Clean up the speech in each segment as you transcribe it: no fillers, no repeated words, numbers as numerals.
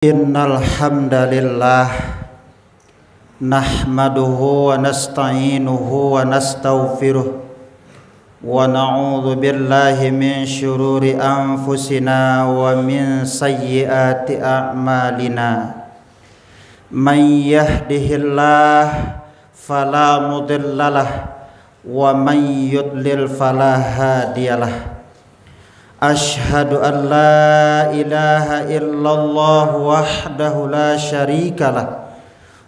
Innal hamdalillah nahmaduhu wa nasta'inuhu wa nastaghfiruh wa na'udzu billahi min syururi anfusina wa min sayyiati a'malina. Man yahdihillah fala mudhillalah wa man yudlil fala hadiyalah. Ashhadu an la ilaha illallah wahdahu la syarikalah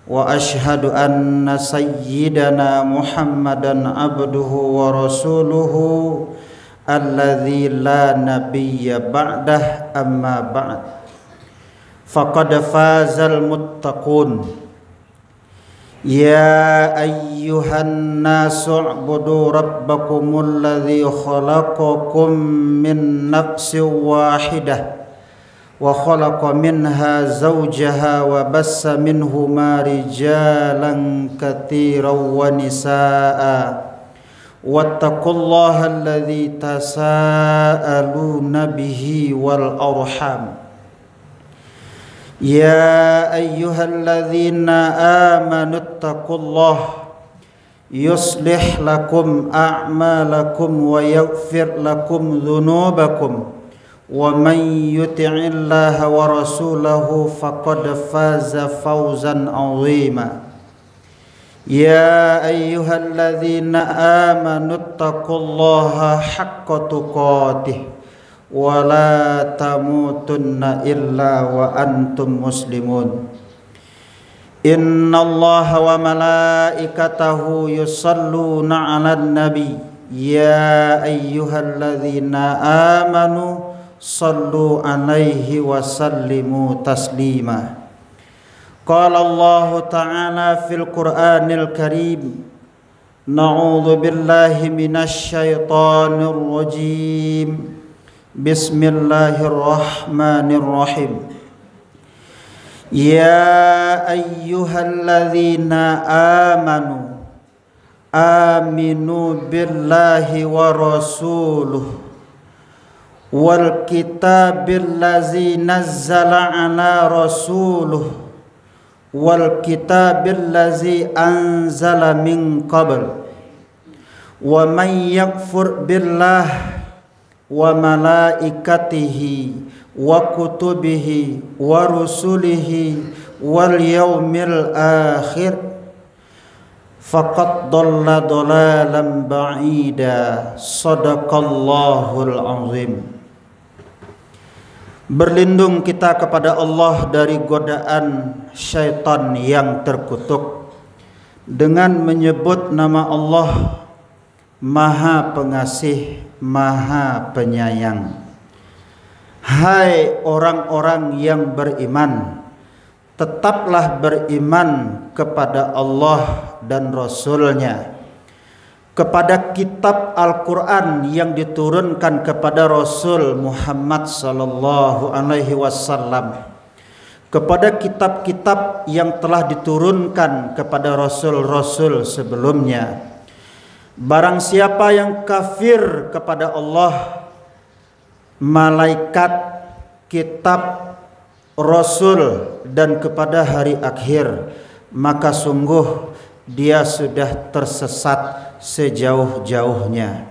wa ashhadu anna sayyidana Muhammadan abduhu wa rasuluhu alladzi la nabiyya ba'dah, amma ba'd. Faqad fazal muttaqun. Ya ayyuhan nasu u'budu rabbakumul ladzi khalaqakum min nafsin wahidah wa khalaqa minha zawjaha wa bassa minhuma rijalan katsiran wa nisaa'a wattaqullaha alladzi tasaaluna bihi wal arham. Ya ayyuhalladzina amanu taqullaha yuslih lakum a'malakum wa yaghfir lakum dhunubakum wa man yuti'illaha wa rasulahu faqad faza fawzan 'azima. Ya ayyuhalladzina amanu taqullaha haqqa tuqatih wa la tamutunna illa wa antum muslimun. Innallaha wa malaikatahu yusalluna 'alan nabi ya ayyuhalladzina amanu sallu 'alaihi wa sallimu taslima. Qala Allah ta'ala fil Qur'anil Karim, na'udzu billahi minasy syaithanir rajim. Bismillahirrahmanirrahim. Ya ayyuhalladzina amanu aminu billahi wa rasuluh wal kitabil ladzi nazzala ala rasuluh wal kitabil ladzi anzala min qabl wa man yakfur billah wa malaikatihi wa kutubihi wa rusulihi wal yaumil akhir faqad dhalla dhalalan ba'ida. Shadaqallahul azim. Berlindung kita kepada Allah dari godaan syaitan yang terkutuk dengan menyebut nama Allah Maha Pengasih, Maha Penyayang. Hai orang-orang yang beriman, tetaplah beriman kepada Allah dan Rasul-Nya, kepada kitab Al-Quran yang diturunkan kepada Rasul Muhammad sallallahu alaihi wasallam, kepada kitab-kitab yang telah diturunkan kepada Rasul-Rasul sebelumnya. Barang siapa yang kafir kepada Allah, malaikat, kitab, Rasul dan kepada hari akhir, maka sungguh dia sudah tersesat sejauh-jauhnya.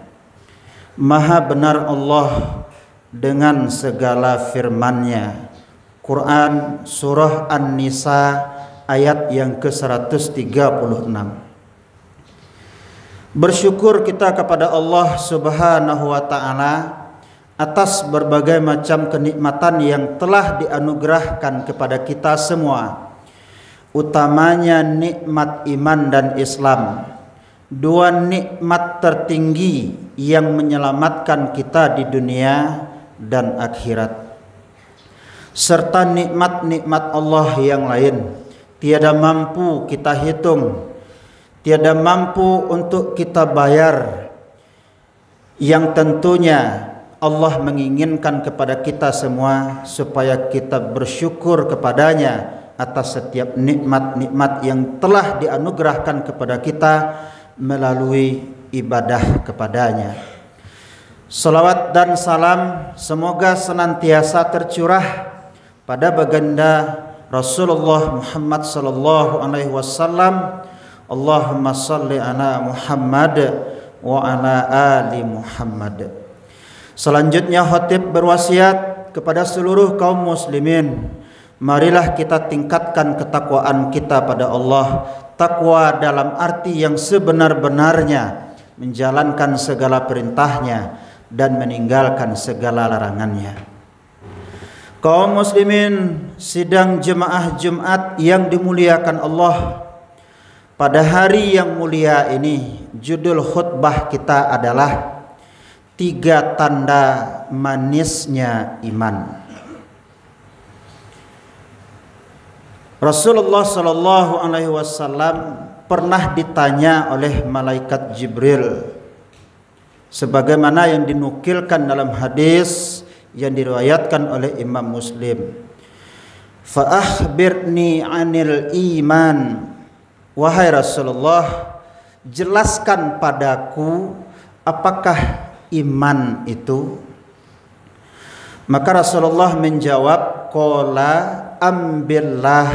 Maha benar Allah dengan segala firman-Nya. Quran surah An-Nisa ayat yang ke-136. Bersyukur kita kepada Allah Subhanahu wa ta'ala atas berbagai macam kenikmatan yang telah dianugerahkan kepada kita semua, utamanya nikmat iman dan Islam, dua nikmat tertinggi yang menyelamatkan kita di dunia dan akhirat, serta nikmat-nikmat Allah yang lain tiada mampu kita hitung, tiada mampu untuk kita bayar, yang tentunya Allah menginginkan kepada kita semua supaya kita bersyukur kepadanya atas setiap nikmat-nikmat yang telah dianugerahkan kepada kita melalui ibadah kepadanya. Salawat dan salam semoga senantiasa tercurah pada baginda Rasulullah Muhammad sallallahu alaihi wasallam. Allahumma salli ala Muhammad wa ala ali Muhammad. Selanjutnya khatib berwasiat kepada seluruh kaum muslimin, marilah kita tingkatkan ketakwaan kita pada Allah. Takwa dalam arti yang sebenar-benarnya, menjalankan segala perintahnya dan meninggalkan segala larangannya. Kaum muslimin, sidang jemaah Jumat yang dimuliakan Allah, pada hari yang mulia ini judul khutbah kita adalah 3 tanda manisnya iman. Rasulullah sallallahu alaihi wasallam pernah ditanya oleh malaikat Jibril, sebagaimana yang dinukilkan dalam hadis yang diriwayatkan oleh Imam Muslim. Fa akhbirni 'anil iman. Wahai Rasulullah, jelaskan padaku apakah iman itu? Maka Rasulullah menjawab, qala ambillah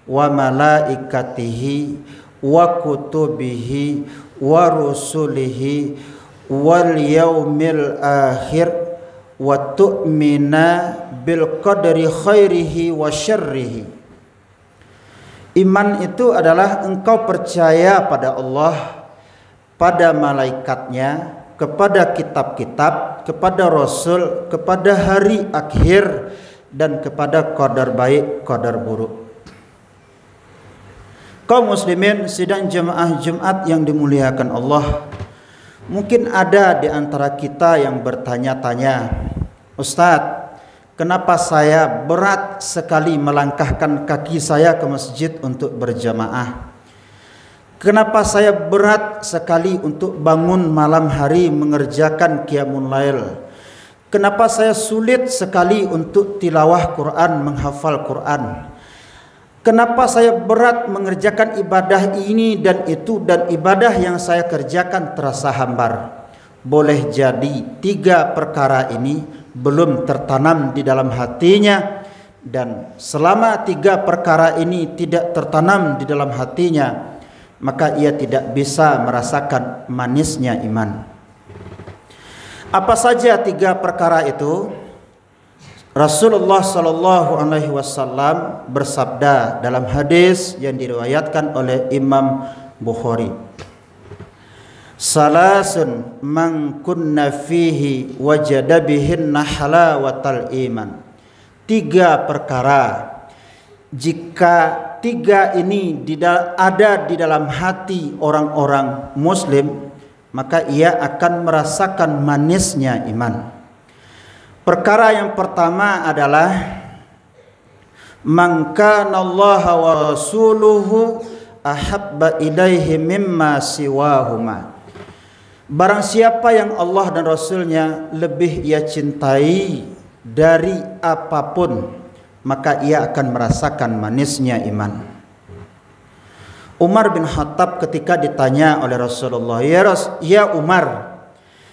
wa malaikatihi wa kutubihi wa rusulihi wal yaumil akhir wa tu'mina bil qadri khairihi wa syarrihi. Iman itu adalah engkau percaya pada Allah, pada malaikatnya, kepada kitab-kitab, kepada Rasul, kepada hari akhir, dan kepada qadar baik, qadar buruk. Kaum muslimin sidang jemaah Jumat yang dimuliakan Allah, mungkin ada di antara kita yang bertanya-tanya, Ustadz, kenapa saya berat sekali melangkahkan kaki saya ke masjid untuk berjamaah? Kenapa saya berat sekali untuk bangun malam hari mengerjakan qiyamul lail? Kenapa saya sulit sekali untuk tilawah Quran, menghafal Quran? Kenapa saya berat mengerjakan ibadah ini dan itu, dan ibadah yang saya kerjakan terasa hambar? Boleh jadi 3 perkara ini belum tertanam di dalam hatinya, dan selama 3 perkara ini tidak tertanam di dalam hatinya, maka ia tidak bisa merasakan manisnya iman. Apa saja 3 perkara itu? Rasulullah sallallahu alaihi wasallam bersabda dalam hadis yang diriwayatkan oleh Imam Bukhari, salasun man kunna fihi wajada bihinna halawatal iman. 3 perkara, jika 3 ini ada di dalam hati orang-orang muslim, maka ia akan merasakan manisnya iman. Perkara yang pertama adalah man kana Allah wa rasuluhu ahabba ilaihi mimma siwahuma. Barang siapa yang Allah dan Rasulnya lebih ia cintai dari apapun, maka ia akan merasakan manisnya iman. Umar bin Khattab ketika ditanya oleh Rasulullah, ya Umar,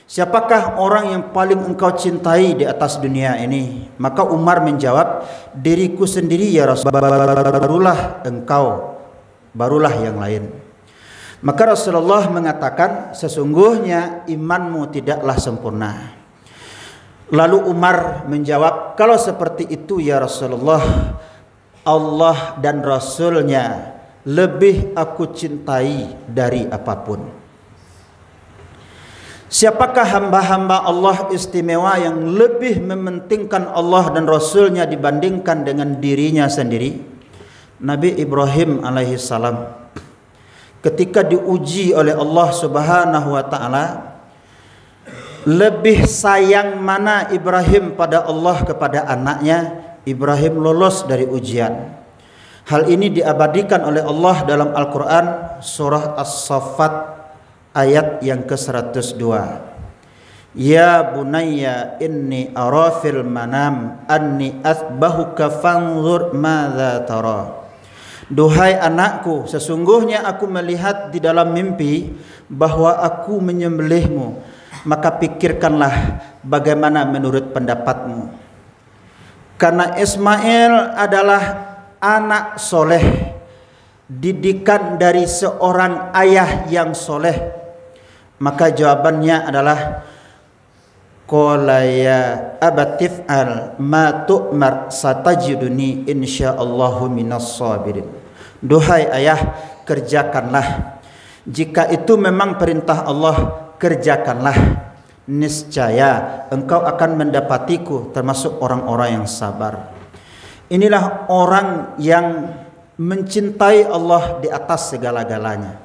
siapakah orang yang paling engkau cintai di atas dunia ini? Maka Umar menjawab, diriku sendiri ya Rasulullah, barulah engkau, barulah yang lain. Maka Rasulullah mengatakan, sesungguhnya imanmu tidaklah sempurna. Lalu Umar menjawab, kalau seperti itu ya Rasulullah, Allah dan Rasulnya lebih aku cintai dari apapun. Siapakah hamba-hamba Allah istimewa yang lebih mementingkan Allah dan Rasulnya dibandingkan dengan dirinya sendiri? Nabi Ibrahim alaihissalam ketika diuji oleh Allah subhanahu wa ta'ala, lebih sayang mana Ibrahim pada Allah kepada anaknya? Ibrahim lolos dari ujian. Hal ini diabadikan oleh Allah dalam Al-Quran surah As-Saffat ayat yang ke-102. Ya bunayya inni ara fil manam anni athbahuka fanzur madza tara. Duhai anakku, sesungguhnya aku melihat di dalam mimpi bahwa aku menyembelihmu, maka pikirkanlah bagaimana menurut pendapatmu. Karena Ismail adalah anak soleh, didikan dari seorang ayah yang soleh, maka jawabannya adalah qala ya abatif al ma tu'mar satajiduni insyaallahu minas sabirin. Duhai ayah, kerjakanlah, jika itu memang perintah Allah, kerjakanlah, niscaya engkau akan mendapatiku termasuk orang-orang yang sabar. Inilah orang yang mencintai Allah di atas segala-galanya.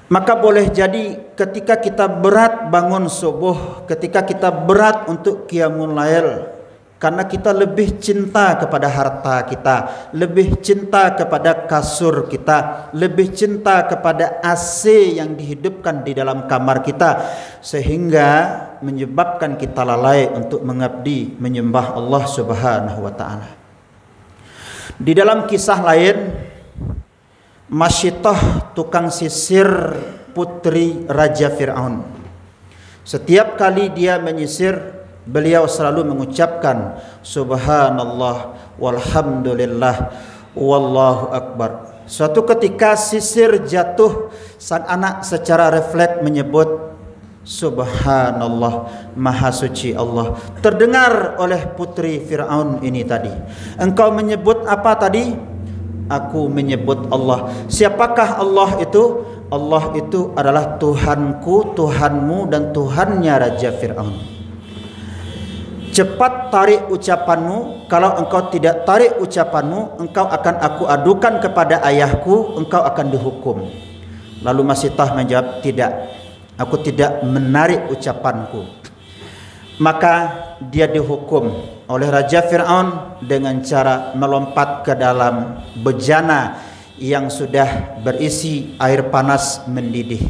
Maka boleh jadi ketika kita berat bangun subuh, ketika kita berat untuk qiyamul lail, karena kita lebih cinta kepada harta kita, lebih cinta kepada kasur kita, lebih cinta kepada AC yang dihidupkan di dalam kamar kita, sehingga menyebabkan kita lalai untuk mengabdi menyembah Allah Subhanahu wa taala. Di dalam kisah lain, Masyitah, tukang sisir putri Raja Fir'aun, setiap kali dia menyisir, beliau selalu mengucapkan subhanallah walhamdulillah wallahu akbar. Suatu ketika sisir jatuh, sang anak secara refleks menyebut subhanallah, maha suci Allah. Terdengar oleh putri Fir'aun ini tadi, engkau menyebut apa tadi? Aku menyebut Allah. Siapakah Allah itu? Allah itu adalah Tuhanku, Tuhanmu, dan Tuhannya Raja Fir'aun. Cepat tarik ucapanmu. Kalau engkau tidak tarik ucapanmu, engkau akan aku adukan kepada ayahku, engkau akan dihukum. Lalu Masyitah menjawab, tidak, aku tidak menarik ucapanku. Maka dia dihukum oleh Raja Fir'aun dengan cara melompat ke dalam bejana yang sudah berisi air panas mendidih.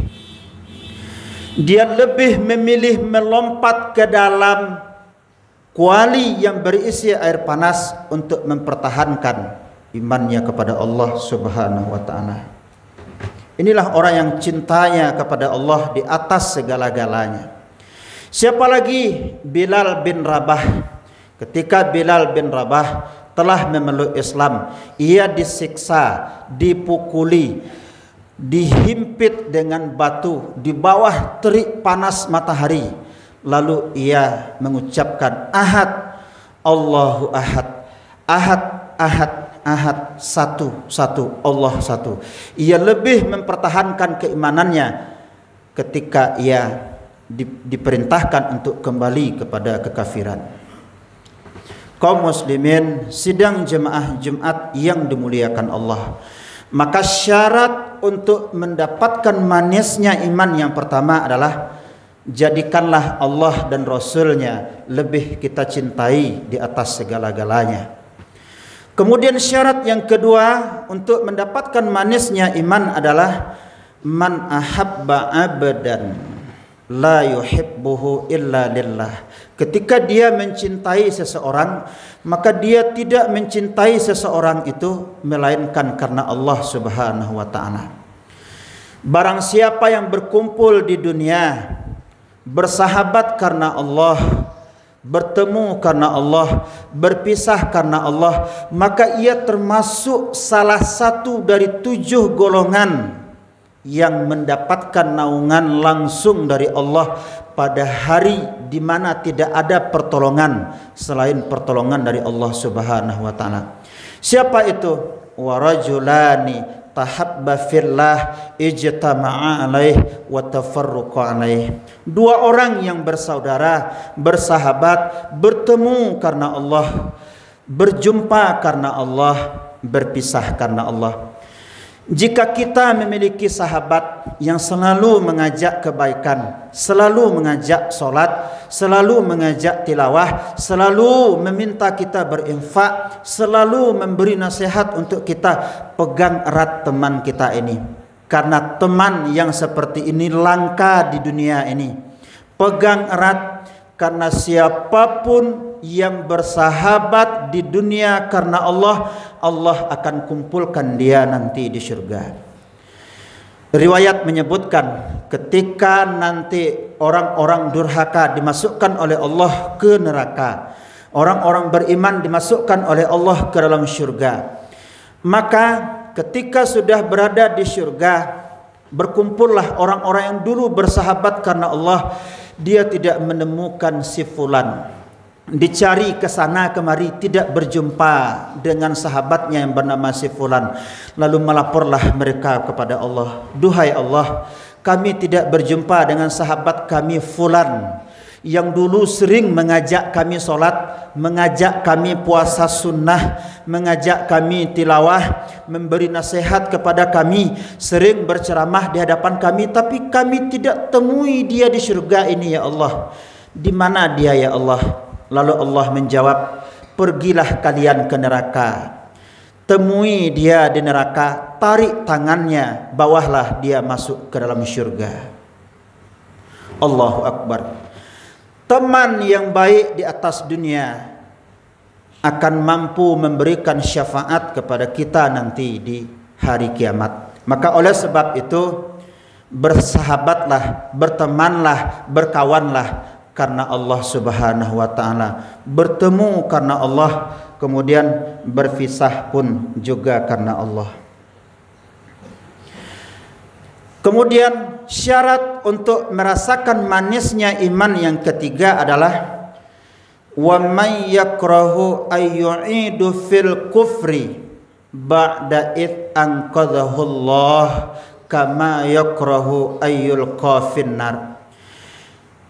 Dia lebih memilih melompat ke dalam kuali yang berisi air panas untuk mempertahankan imannya kepada Allah Subhanahu wa taala. Inilah orang yang cintanya kepada Allah di atas segala-galanya. Siapa lagi? Bilal bin Rabah. Ketika Bilal bin Rabah telah memeluk Islam, ia disiksa, dipukuli, dihimpit dengan batu di bawah terik panas matahari. Lalu ia mengucapkan ahad, Allahu ahad, ahad, ahad, ahad, satu, satu, Allah satu. Ia lebih mempertahankan keimanannya ketika ia diperintahkan untuk kembali kepada kekafiran. Kaum muslimin, sidang jemaah Jumat yang dimuliakan Allah, maka syarat untuk mendapatkan manisnya iman yang pertama adalah jadikanlah Allah dan Rasulnya lebih kita cintai di atas segala-galanya. Kemudian syarat yang kedua untuk mendapatkan manisnya iman adalah man ahabba abadan la yuhibbuhu illa lillah. Ketika dia mencintai seseorang, maka dia tidak mencintai seseorang itu melainkan karena Allah Subhanahu wa taala. Barang siapa yang berkumpul di dunia, bersahabat karena Allah, bertemu karena Allah, berpisah karena Allah, maka ia termasuk salah satu dari 7 golongan yang mendapatkan naungan langsung dari Allah pada hari di mana tidak ada pertolongan selain pertolongan dari Allah Subhanahu wa taala. Siapa itu? Wa rajulani tahabba fillah ijtama'a alaih wa tafarruqa alaih. 2 orang yang bersaudara, bersahabat, bertemu karena Allah, berjumpa karena Allah, berpisah karena Allah. Jika kita memiliki sahabat yang selalu mengajak kebaikan, selalu mengajak solat, selalu mengajak tilawah, selalu meminta kita berinfak, selalu memberi nasihat untuk kita, pegang erat teman kita ini. Karena teman yang seperti ini langka di dunia ini. Pegang erat, karena siapapun yang bersahabat di dunia karena Allah, Allah akan kumpulkan dia nanti di surga. Riwayat menyebutkan ketika nanti orang-orang durhaka dimasukkan oleh Allah ke neraka, Orang-orang beriman dimasukkan oleh Allah ke dalam syurga. Maka ketika sudah berada di syurga, berkumpullah orang-orang yang dulu bersahabat karena Allah. Dia tidak menemukan si fulan. Dicari ke sana kemari, tidak berjumpa dengan sahabatnya yang bernama si fulan. Lalu melaporlah mereka kepada Allah, duhai Allah, kami tidak berjumpa dengan sahabat kami fulan yang dulu sering mengajak kami solat, mengajak kami puasa sunnah, mengajak kami tilawah, memberi nasihat kepada kami, sering berceramah di hadapan kami, tapi kami tidak temui dia di syurga ini ya Allah. Di mana dia ya Allah? Lalu Allah menjawab, pergilah kalian ke neraka, temui dia di neraka, tarik tangannya, bawahlah dia masuk ke dalam syurga. Allahu Akbar. Teman yang baik di atas dunia akan mampu memberikan syafaat kepada kita nanti di hari kiamat. Maka oleh sebab itu, bersahabatlah, bertemanlah, berkawanlah karena Allah Subhanahu wa taala, bertemu karena Allah, kemudian berpisah pun juga karena Allah. Kemudian syarat untuk merasakan manisnya iman yang ketiga adalah wa may yakrahu ay yu'idu fil kufri ba'da id anqadhahu Allah kama yakrahu ayyul qafinnar.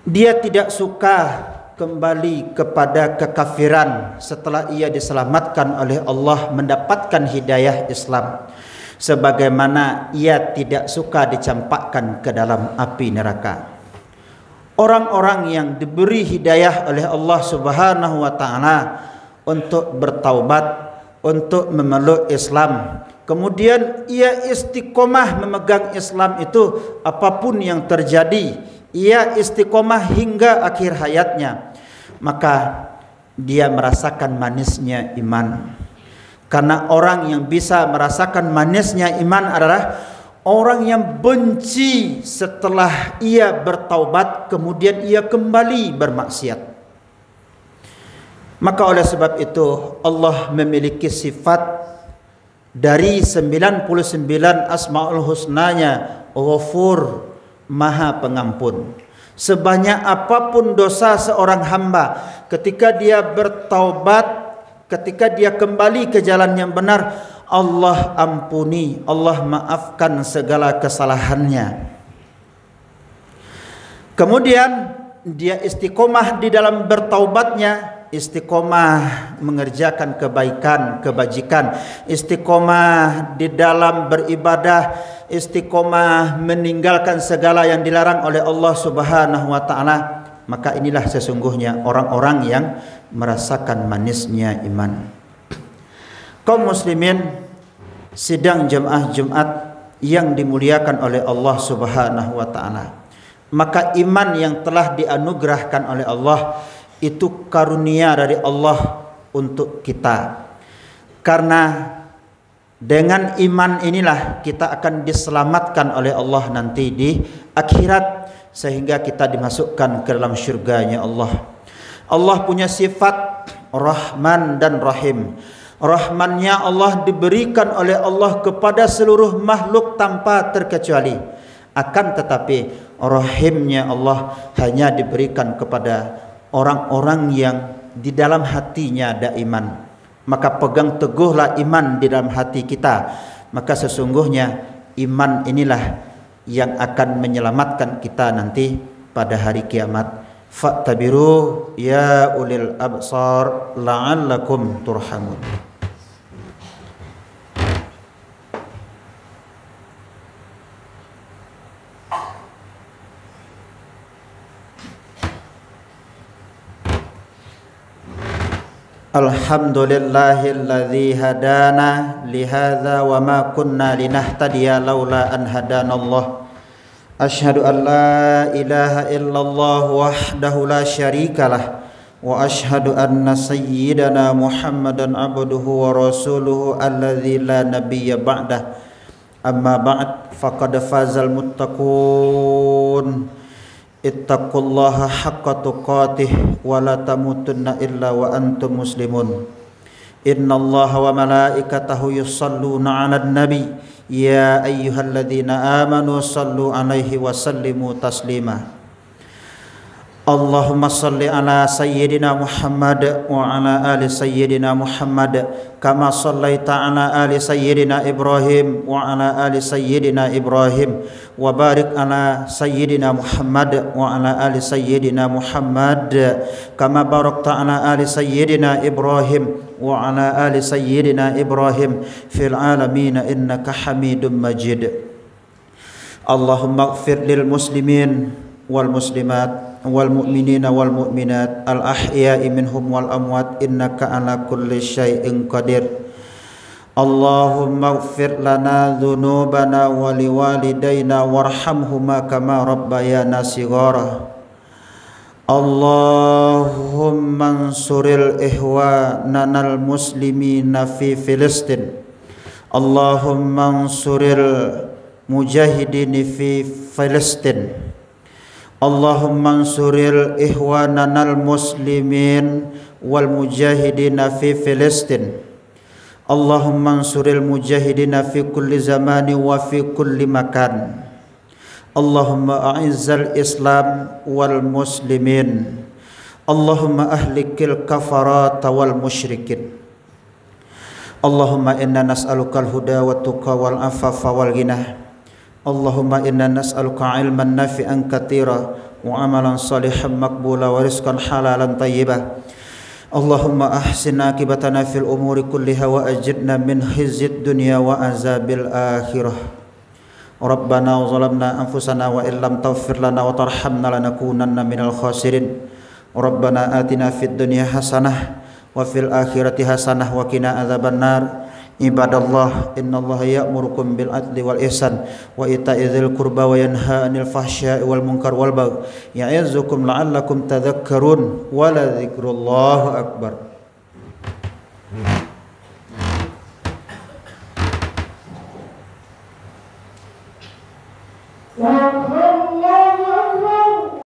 Dia tidak suka kembali kepada kekafiran setelah ia diselamatkan oleh Allah, mendapatkan hidayah Islam, sebagaimana ia tidak suka dicampakkan ke dalam api neraka. Orang-orang yang diberi hidayah oleh Allah Subhanahu wa taala untuk bertaubat, untuk memeluk Islam, kemudian ia istiqomah memegang Islam itu apapun yang terjadi, ia istiqomah hingga akhir hayatnya, maka dia merasakan manisnya iman. Karena orang yang bisa merasakan manisnya iman adalah orang yang benci setelah ia bertaubat kemudian ia kembali bermaksiat. Maka oleh sebab itu Allah memiliki sifat dari 99 Asmaul Husnanya, Ghafur, Maha Pengampun. Sebanyak apapun dosa seorang hamba, ketika dia bertaubat, ketika dia kembali ke jalan yang benar, Allah ampuni, Allah maafkan segala kesalahannya. Kemudian dia istiqomah di dalam bertaubatnya, istiqomah mengerjakan kebaikan, kebajikan, istiqomah di dalam beribadah, istiqomah meninggalkan segala yang dilarang oleh Allah Subhanahu wa taala. Maka inilah sesungguhnya orang-orang yang merasakan manisnya iman. Kaum muslimin, sidang jemaah Jumat yang dimuliakan oleh Allah Subhanahu wa taala. Maka iman yang telah dianugerahkan oleh Allah itu karunia dari Allah untuk kita. Karena dengan iman inilah kita akan diselamatkan oleh Allah nanti di akhirat, sehingga kita dimasukkan ke dalam syurganya Allah. Allah punya sifat Rahman dan Rahim. Rahmannya Allah diberikan oleh Allah kepada seluruh makhluk tanpa terkecuali. Akan tetapi Rahimnya Allah hanya diberikan kepada orang-orang yang di dalam hatinya ada iman. Maka pegang teguhlah iman di dalam hati kita. Maka sesungguhnya iman inilah yang akan menyelamatkan kita nanti pada hari kiamat. Fa'tabiru ya ulil absar la'allakum turhamun. Alhamdulillahilladzi hadana lihadza wa ma kunna linahtadiya laula an hadanallah. Asyhadu an la ilaha illallah wahdahu la syarikalah wa asyhadu anna sayyidana Muhammadan abduhu wa rasuluhu alladzi la nabiyya ba'dah. Amma ba'd, faqad fazal muttaqun. ittaqullaha haqqa tuqatih wa la tamutunna illa wa antum muslimun. Innallaha wa malaikatahu yusalluna 'alan nabi ya ayyuhalladzina amanu sallu 'alaihi wa sallimu taslima. Allahumma salli ala sayyidina Muhammad wa ala ali sayyidina Muhammad kama sallaita ala ali sayyidina Ibrahim wa ala ali sayyidina Ibrahim wa barik ala sayyidina Muhammad wa ala ali sayyidina Muhammad kama barakta ala ali sayyidina Ibrahim wa ala ali sayyidina Ibrahim fil alamin innaka Hamidum Majid. Allahumma ighfir lil muslimin wal muslimat wal mu'minina wal mu'minat al ahya'i minhum wal amwat innaka ala kulli syai'in qadir. Allahumma ighfir lana dhunubana wa liwalidayna warhamhuma kama rabbayana shighara. Allahumma ansuril ihwananal muslimina fi Filistin. Allahumma ansuril mujahidin fi Filistin. Allahumma ansuril ihwananal muslimin wal mujahidina fi Filistin. Allahumma ansuril mujahidina fi kulli zamani wa fi kulli makan. Allahumma a'izzal islam wal muslimin. Allahumma ahlikil kafarata wal musyrikin. Allahumma inna nas'alukal huda wat tuqa wal afafa wal ghina. Allahumma inna nas'aluka ilman nafi'an katira wa amalan salihan maqbula wa rizqan halalan tayyiba. Allahumma ahsin akibatana fil umuri kulliha wa ajirna min khizyid dunya wa azabil akhirah. Rabbana zalamna anfusana wa illam taghfir lana wa tarhamna lanakunanna minal khasirin. Rabbana atina fid dunya hasanah wa fil akhirati hasanah wa qina adzabannar. Ibadallah, innallaha ya'murukum bil adli wal ihsan wa ita'i dzil qurba wa yanha 'anil fahsya'i wal munkar wal baghi ya'izukum la'allakum tadhakkarun wa la dzikrullahu akbar. Wow.